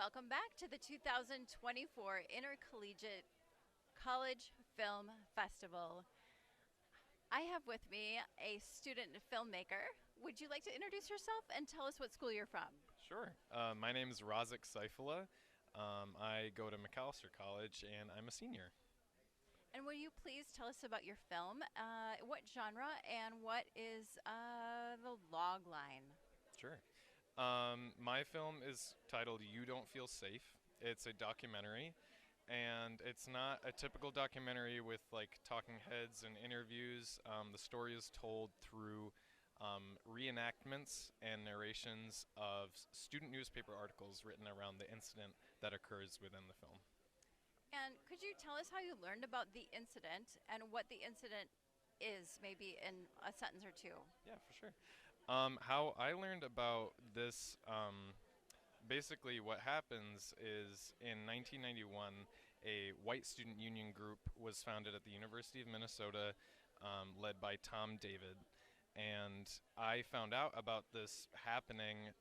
Welcome back to the 2024 Intercollegiate College Film Festival. I have with me a student filmmaker. Would you like to introduce yourself and tell us what school you're from? Sure. My name is Razik Saifullah. I go to McAllister College and I'm a senior. And will you please tell us about your film? What genre and what is the log line? Sure. My film is titled You Don't Feel Safe. It's a documentary, and it's not a typical documentary with like talking heads and interviews. The story is told through reenactments and narrations of student newspaper articles written around the incident that occurs within the film. And could you tell us how you learned about the incident and what the incident is, maybe in a sentence or two? Yeah, for sure. How I learned about this, basically what happens is in 1991, a white student union group was founded at the University of Minnesota, led by Tom David. And I found out about this happening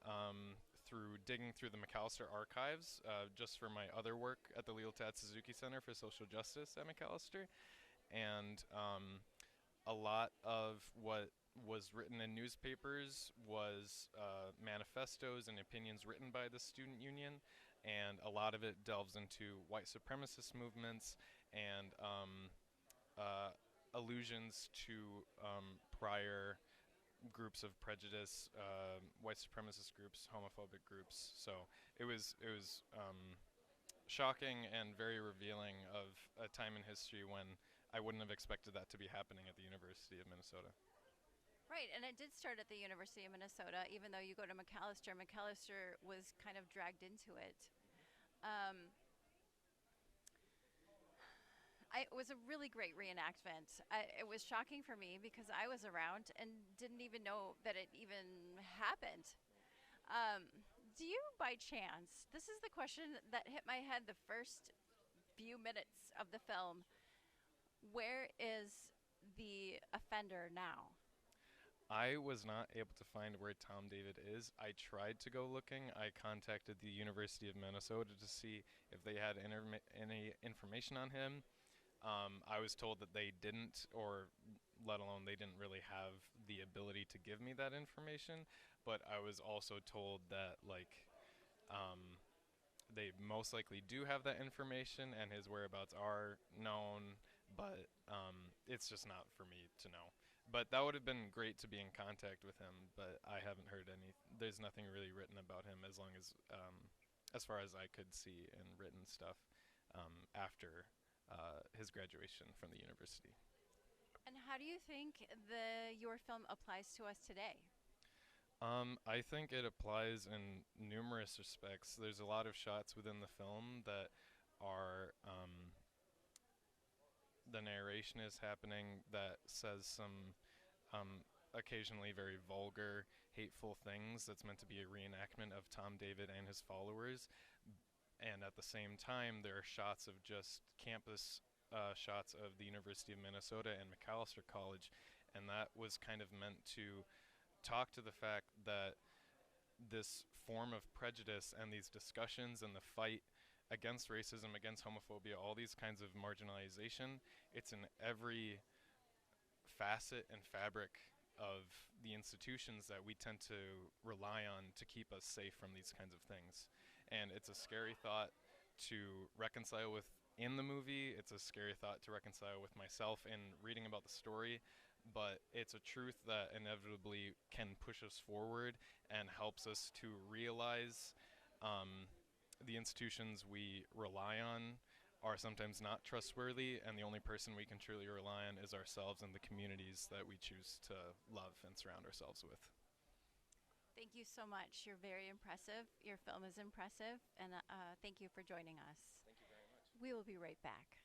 through digging through the McAllister archives, just for my other work at the Leopold Suzuki Center for Social Justice at McAllister. And a lot of what was written in newspapers was manifestos and opinions written by the student union, and a lot of it delves into white supremacist movements and uh, allusions to prior groups of prejudice, white supremacist groups, homophobic groups. So it was shocking and very revealing of a time in history when I wouldn't have expected that to be happening at the University of Minnesota. Right, and it did start at the University of Minnesota, even though you go to McAllister. McAllister was kind of dragged into it. Um, it was a really great reenactment. It was shocking for me because I was around and didn't even know that it even happened. Um, do you, by chance, this is the question that hit my head the first few minutes of the film, where is the offender now? I was not able to find where Tom David is. I tried to go looking. I contacted the University of Minnesota to see if they had any information on him. I was told that they didn't, or let alone they didn't really have the ability to give me that information. But I was also told that, like, um, they most likely do have that information and his whereabouts are known, but it's just not for me to know. But that would have been great to be in contact with him, but I haven't heard any. There's nothing really written about him as far as I could see in written stuff after his graduation from the university. And how do you think your film applies to us today? I think it applies in numerous respects. There's a lot of shots within the film that are the narration is happening that says some occasionally very vulgar, hateful things that's meant to be a reenactment of Tom David and his followers. And at the same time, there are shots of just campus shots of the University of Minnesota and McAllister College. And that was kind of meant to talk to the fact that this form of prejudice and these discussions and the fight against racism, against homophobia, all these kinds of marginalization, it's in every facet and fabric of the institutions that we tend to rely on to keep us safe from these kinds of things. And it's a scary thought to reconcile with in the movie. It's a scary thought to reconcile with myself in reading about the story, but it's a truth that inevitably can push us forward and helps us to realize the institutions we rely on are sometimes not trustworthy, and the only person we can truly rely on is ourselves and the communities that we choose to love and surround ourselves with. Thank you so much. You're very impressive. Your film is impressive, and thank you for joining us. Thank you very much. We will be right back.